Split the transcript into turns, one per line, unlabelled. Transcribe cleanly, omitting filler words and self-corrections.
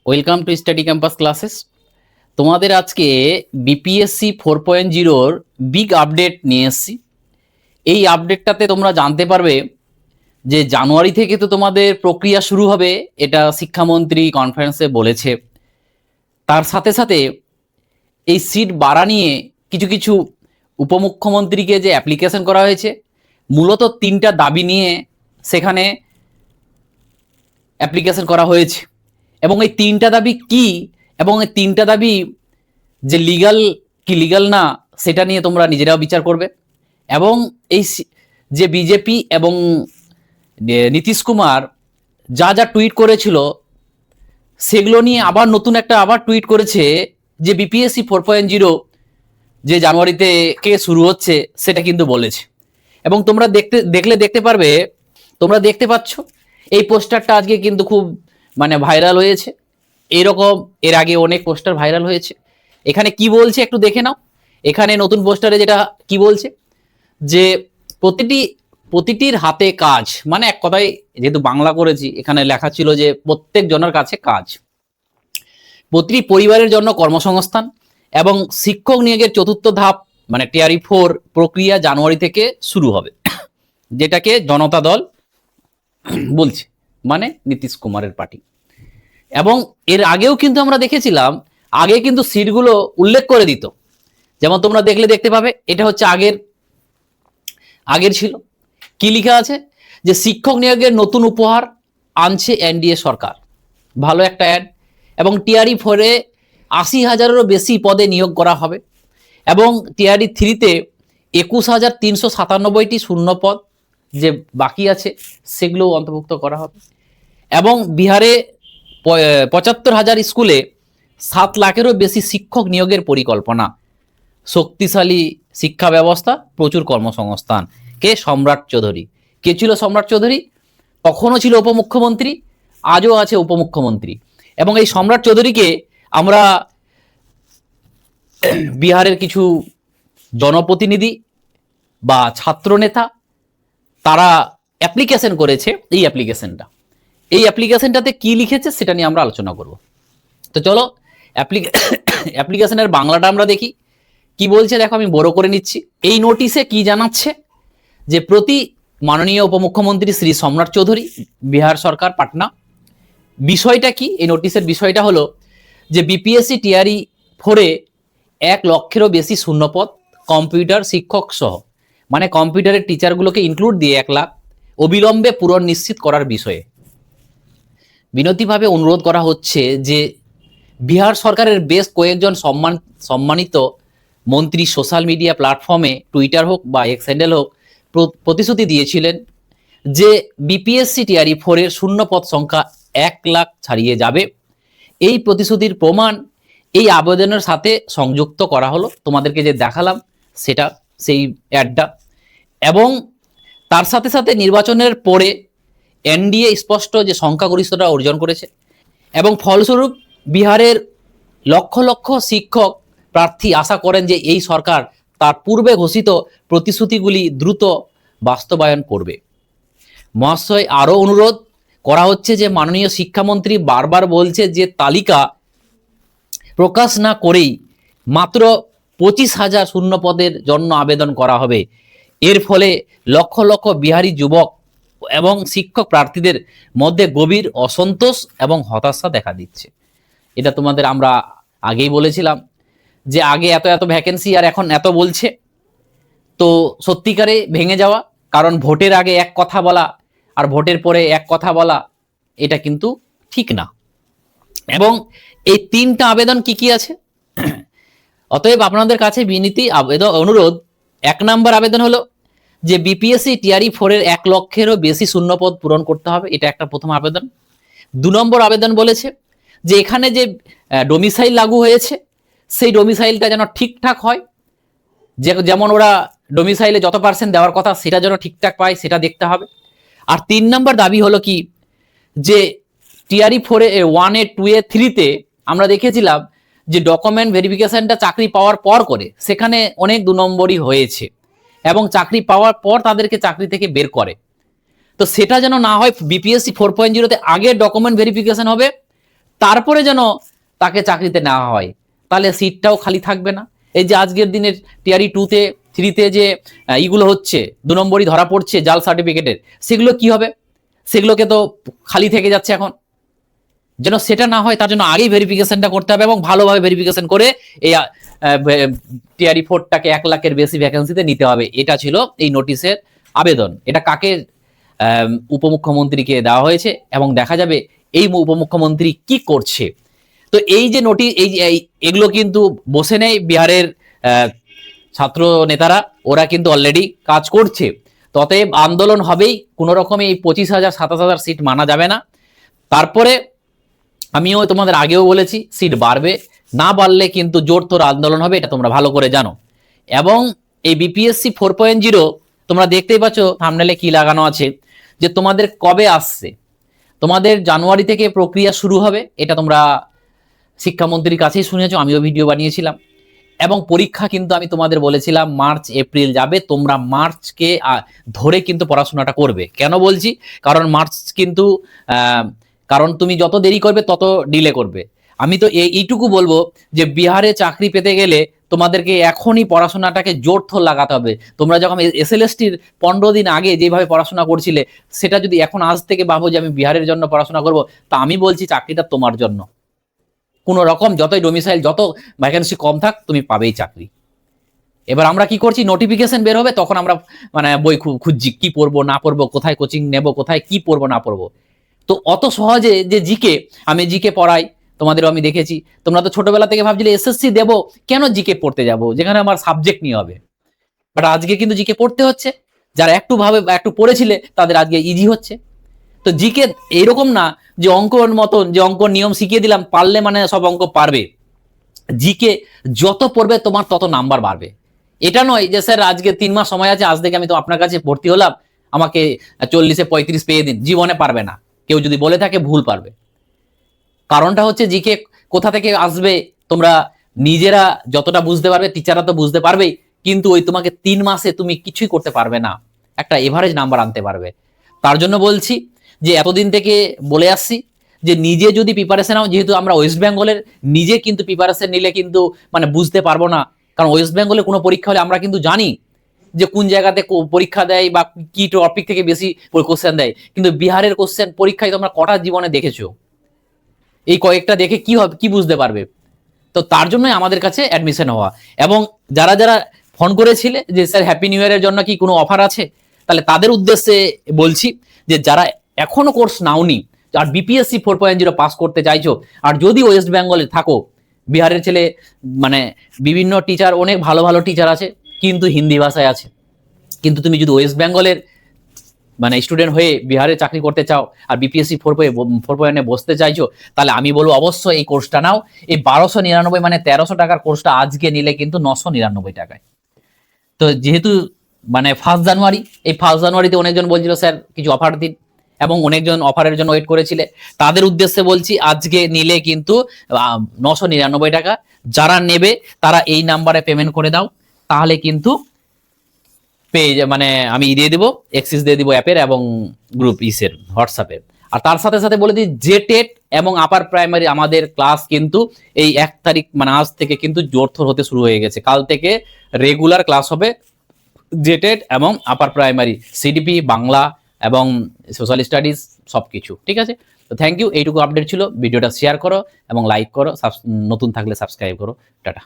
Welcome to study campus classes. তোমাদের আজকে BPSC 4.0-র big update নিয়ে এসেছি। এই আপডেটটাতে তোমরা জানতে পারবে যে জানুয়ারি থেকে তো তোমাদের প্রক্রিয়া শুরু হবে, এটা শিক্ষামন্ত্রী কনফারেন্সে বলেছে। তার সাথে সাথে এই সিট বাড়া নিয়ে কিছু কিছু উপমুখ্যমন্ত্রীকে যে অ্যাপ্লিকেশন করা হয়েছে, মূলত 3টা দাবি নিয়ে সেখানে অ্যাপ্লিকেশন করা হয়েছে। এবং এই 3টা দাবি কি, এবং এই 3টা দাবি যে লিগাল কি লিগাল না, সেটা নিয়ে তোমরা নিজেরাও বিচার করবে। এবং এই যে বিজেপি এবং নীতিশ কুমার যা যা টুইট করেছিল, সেগুলো নিয়ে আবার নতুন একটা টুইট করেছে যে বিপিএসসি 4.0 যে জানুয়ারিতে কে শুরু হচ্ছে সেটা কিন্তু বলেছে। এবং তোমরা দেখতে পারবে, তোমরা দেখতে পাচ্ছ এই পোস্টারটা আজকে কিন্তু খুব ভাইরাল হয়েছে। এরকম এর আগে অনেক পোস্টার ভাইরাল হয়েছে। এখানে কি বলছে একটু দেখে নাও। এখানে নতুন পোস্টারে যেটা কি বলছে যে প্রতিটির হাতে কাজ, এক কথায় যেহেতু বাংলা করেছি, এখানে লেখা ছিল যে প্রত্যেক জনের কাছে কাজ, প্রতিটি পরিবারের জন্য কর্মসংস্থান এবং শিক্ষক নিয়োগের চতুর্থ ধাপ টিআরই 4 প্রক্রিয়া জানুয়ারি থেকে শুরু হবে, যেটাকে জনতা দল বলছে, নীতিশ কুমারের পার্টি। এবং এর আগেও কিন্তু আমরা দেখেছিলাম, আগে কিন্তু সিটগুলো উল্লেখ করে দিত। যেমন তোমরা দেখতে পাবে, এটা হচ্ছে আগের ছিল। কি লেখা আছে যে শিক্ষক নিয়োগের নতুন উপহার আনছে এনডিএ সরকার, ভালো একটা অ্যাড। এবং টিআরই 4-এ 80,000-এরও বেশি পদে নিয়োগ করা হবে। এবং টিআরই 3-তে 21,397টি শূন্য পদ যে বাকি আছে সেগুলো অন্তর্ভুক্ত করা হবে। এবং বিহারে 75,000 স্কুলে 7 লাখেরও বেশি শিক্ষক নিয়োগের পরিকল্পনা। শক্তিশালী শিক্ষা ব্যবস্থা, প্রচুর কর্মসংস্থান। কে? সম্রাট চৌধুরী। কে ছিল সম্রাট চৌধুরী? তখনও ছিল উপমুখ্যমন্ত্রী, আজও আছে উপমুখ্যমন্ত্রী। এবং এই সম্রাট চৌধুরীকে আমরা বিহারের কিছু জনপ্রতিনিধি বা ছাত্র নেতা তারা অ্যাপ্লিকেশন করেছে। এই অ্যাপ্লিকেশনটাতে কি লিখেছে সেটা নিয়ে আমরা আলোচনা করব। তো চলো অ্যাপ্লিকেশনের বাংলাটা আমরা দেখি কি বলছে। দেখো, আমি বড় করে নিচ্ছি। এই নোটিশে কি জানাচ্ছে যে প্রতি মাননীয় উপমুখ্যমন্ত্রী শ্রী সম্রাট চৌধুরী, বিহার সরকার, পাটনা। বিষয়টা কি? এই নোটিশের বিষয়টা হলো যে বিপিএসসি টিআরই 4-এ 1 লক্ষেরও বেশি শূন্যপদ, কম্পিউটার শিক্ষক সহ, কম্পিউটারের টিচারগুলোকে ইনক্লুড দিয়ে 1 লাখ অবিলম্বে পূরণ নিশ্চিত করার বিষয়ে বিনতিভাবে অনুরোধ করা হচ্ছে যে বিহার সরকারের বেশ কয়েকজন সম্মানিত মন্ত্রী সোশ্যাল মিডিয়া প্ল্যাটফর্মে, টুইটার হোক বা এক্স হ্যান্ডেল হোক, প্রতিশ্রুতি দিয়েছিলেন যে বিপিএসসি টিআরই 4-এর শূন্যপদ সংখ্যা 1 লাখ ছাড়িয়ে যাবে। এই প্রতিশ্রুতির প্রমাণ এই আবেদনের সাথে সংযুক্ত করা হলো। তোমাদেরকে যে দেখালাম সেটা সেই অ্যাডটা। এবং তার সাথে সাথে নির্বাচনের পরে এনডিএ স্পষ্ট যে সংখ্যাগরিষ্ঠতা অর্জন করেছে এবং ফলস্বরূপ বিহারের লক্ষ লক্ষ শিক্ষক প্রার্থী আশা করেন যে এই সরকার তার পূর্বে ঘোষিত প্রতিশ্রুতিগুলি দ্রুত বাস্তবায়ন করবে। মহাশয়, আরও অনুরোধ করা হচ্ছে যে মাননীয় শিক্ষামন্ত্রী বারবার বলছে যে তালিকা প্রকাশ না করেই মাত্র 25,000 শূন্য পদের জন্য আবেদন করা হবে। এর ফলে লক্ষ লক্ষ বিহারি যুবক এবং শিক্ষক প্রার্থীদের মধ্যে গভীর অসন্তোষ এবং হতাশা দেখা দিচ্ছে। এটা তোমাদের আমরা আগেই বলেছিলাম যে আগে এত এত ভ্যাকেন্সি আর এখন এত বলছে। তো সত্যিকারে ভেঙে যাওয়া, কারণ ভোটের আগে এক কথা বলা আর ভোটের পরে এক কথা বলা, এটা কিন্তু ঠিক না। এবং এই 3টা আবেদন কি কি আছে? অতএব আপনাদের কাছে বিনীতি অনুরোধ। 1 নম্বর আবেদন হলো যে বিপিএসসি টিআরই 4-এর 1 লক্ষেরও বেশি শূন্যপদ পূরণ করতে হবে। এটা একটা প্রথম আবেদন। 2 নম্বর আবেদন বলেছে যে এখানে যে ডোমিসাইল লাগু হয়েছে সেই ডোমিসাইলটা যেন ঠিকঠাক হয়, যেমন ওরা ডোমিসাইলে যত % দেওয়ার কথা সেটা যেন ঠিকঠাক পায়, সেটা দেখতে হবে। আর 3 নম্বর দাবি হলো কি যে টিআরই 4-এ 1-এ 2-এ 3-তে আমরা দেখেছিলাম যে ডকুমেন্ট ভেরিফিকেশনটা চাকরি পাওয়ার পর করে, সেখানে অনেক 2 নম্বরই হয়েছে এবং চাকরি পাওয়ার পর তাদেরকে চাকরি থেকে বের করে। তো সেটা যেন না হয়। বিপিএসসি 4.0-তে আগে ডকুমেন্ট ভেরিফিকেশন হবে, তারপরে যেন তাকে চাকরিতে নেওয়া হয়, তাহলে সিটটাও খালি থাকবে না। এই যে আজকের দিনের টিআরই 2-তে 3-তে যে ইগুলো হচ্ছে, 2 নম্বরই ধরা পড়ছে জাল সার্টিফিকেটের, সেগুলো কি হবে? সেগুলোকে তো খালি থেকে যাচ্ছে এখন। যেন সেটা না হয় তার জন্য আগেই ভেরিফিকেশনটা করতে হবে এবং ভালোভাবে ভেরিফিকেশন করে এই টিআরই 4টাকে 1 লাখের বেশি ভ্যাকেন্সিতে নিতে হবে। এটা ছিল এই নোটিশের আবেদন। এটা কাকে? উপমুখ্যমন্ত্রীকে দেওয়া হয়েছে এবং দেখা যাবে এই উপমুখ্যমন্ত্রী কি করছে। তো এই যে নোটিশ, এগুলো কিন্তু বসে নেই বিহারের ছাত্র নেতারা, ওরা কিন্তু অলরেডি কাজ করছে। ততএব আন্দোলন হবেই, কোনো রকমে এই 25,000 27,000 সিট মানা যাবে না। তারপরে আমিও তোমাদের আগেও বলেছি, সিট বাড়বে, না বাড়লে কিন্তু জোরতোর আন্দোলন হবে, এটা তোমরা ভালো করে জানো। এবং এই বিপিএসসি 4.0 তোমরা দেখতেই পাচ্ছ থাম্বনেলে কি লাগানো আছে, যে তোমাদের কবে আসছে। তোমাদের জানুয়ারি থেকে প্রক্রিয়া শুরু হবে, এটা তোমরা শিক্ষামন্ত্রীর কাছেই শুনেছো, আমিও ভিডিও বানিয়েছিলাম। এবং পরীক্ষা কিন্তু আমি তোমাদের বলেছিলাম মার্চ এপ্রিল যাবে, তোমরা মার্চকে ধরে কিন্তু পড়াশোনাটা করবে। কেন বলছি? কারণ মার্চ কিন্তু কারণ তুমি যত দেরি করবে তত ডিলে করবে। আমি তো এইটুকু বলবো যে বিহারে চাকরি পেতে গেলে তোমাদেরকে এখনই পড়াশোনাটাকে জোরথোর লাগাতে হবে। তোমরা যখন এসএলএসটির 15 দিন আগে যেভাবে পড়াশোনা করছিলে, সেটা যদি এখন আজ থেকে ভাবো যে আমি বিহারের জন্য পড়াশোনা করব, তা আমি বলছি চাকরিটা তোমার জন্য। কোনো রকম যতই ডোমিসাইল, যত ভ্যাকেন্সি কম থাক, তুমি পাবেই চাকরি। এবার আমরা কি করছি, নোটিফিকেশন বের হবে তখন আমরা মানে বই খুঁজছি, কি পড়বো না পড়বো, কোথায় কোচিং নেব, কোথায় কি পড়বো না পড়বো। তো অত সহজে যে জিকে, আমি জিকে পড়াই, তোমাদেরও আমি দেখেছি, তোমরা তো ছোটবেলা থেকে ভাবছিলে এসএসসি দেবো, কেন জিকে পড়তে যাব, যেখানে আমার সাবজেক্ট নিয়ে হবে। বাট আজকে কিন্তু জিকে পড়তে হচ্ছে, যারা একটু পড়েছিলে তাদের আজকে ইজি হচ্ছে। তো জিকে এরকম না যে অঙ্কর মতন, যে অঙ্ক নিয়ম শিখিয়ে দিলাম পারলে মানে সব অঙ্ক পারবে। জিকে যত পড়বে তোমার তত নাম্বার বাড়বে। এটা নয় যে স্যার আজকে 3 মাস সময় আছে, আজ থেকে আমি তো আপনার কাছে ভর্তি হলাম, আমাকে 40-এ 35 পেয়ে দিন, জীবনে পারবে না। কেউ যদি বলে থাকে ভুল পারবে। কারণটা হচ্ছে জিকে কোথা থেকে আসবে তোমরা নিজেরা যতটা বুঝতে পারবে, টিচাররা তো বুঝতে পারবেই, কিন্তু ওই তোমাকে 3 মাসে তুমি কিছুই করতে পারবে না, একটা এভারেজ নাম্বার আনতে পারবে। তার জন্য বলছি যে এতদিন থেকে বলে আসছি যে নিজে যদি প্রিপারেশন নাও, যেহেতু আমরা ওয়েস্ট বেঙ্গলের, নিজে কিন্তু প্রিপারেশন নিলে কিন্তু মানে বুঝতে পারবো না। কারণ ওয়েস্ট বেঙ্গলে কোনো পরীক্ষা হলে আমরা কিন্তু জানি যে কোন জায়গাতে পরীক্ষা দেয় বা কি টপিক থেকে বেশি কোশ্চেন দেয়, কিন্তু বিহারের কোশ্চেন পরীক্ষায় তোমরা কটা জীবনে দেখেছো? এই কয়েকটা দেখে কি হবে, কি বুঝতে পারবে? তো তার জন্যই আমাদের কাছে অ্যাডমিশন হওয়া। এবং যারা যারা ফোন করেছিলে যে স্যার হ্যাপি নিউ ইয়ারের জন্য কি কোনো অফার আছে, তাহলে তাদের উদ্দেশ্যে বলছি যে যারা এখনো কোর্স নাওনি আর বিপিএসসি 4.0 পাস করতে চাইছো, আর যদি ওয়েস্ট বেঙ্গলে থাকো, বিহারের ছেলে মানে বিভিন্ন টিচার, অনেক ভালো ভালো টিচার আছে কিন্তু হিন্দি ভাষায় আছে, কিন্তু তুমি যদি ওয়েস্ট বেঙ্গলের মানে স্টুডেন্ট হয়ে বিহারে চাকরি করতে চাও আর বিপিএসসি 4.0 বসতে চাইছো, তাহলে আমি বলবো অবশ্যই এই কোর্সটা নাও। এই 1299 মানে 1300 টাকার কোর্সটা আজকে নিলে কিন্তু 999 টাকায়। তো যেহেতু মানে 1 জানুয়ারি, এই 1 জানুয়ারিতে অনেকজন বলছিল স্যার কিছু অফার দিন, এবং অনেকজন অফারের জন্য ওয়েট করেছিলে, তাদের উদ্দেশ্যে বলছি আজকে নিলে কিন্তু 999 টাকা। যারা নেবে তারা এই নাম্বারে পেমেন্ট করে দাও, তাহলে কিন্তু পেয়ে মানে আমি দিয়ে দিব, এক্সিস দিয়ে দিব অ্যাপের এবং গ্রুপ ইসের হোয়াটসঅ্যাপের। আর তার সাথে সাথে বলে দিই যে টেট এবং আপার প্রাইমারি আমাদের ক্লাস কিন্তু এই 1 তারিখ মানে আজ থেকে কিন্তু জোরথোর হতে শুরু হয়ে গেছে। কাল থেকে রেগুলার ক্লাস হবে যে টেট এবং আপার প্রাইমারি, সিডিপি, বাংলা এবং সোশ্যাল স্টাডিজ সবকিছু। ঠিক আছে, তো থ্যাংক ইউ, এইটুকু আপডেট ছিল। ভিডিওটা শেয়ার করো এবং লাইক করো, নতুন থাকলে সাবস্ক্রাইব করো। টাটা।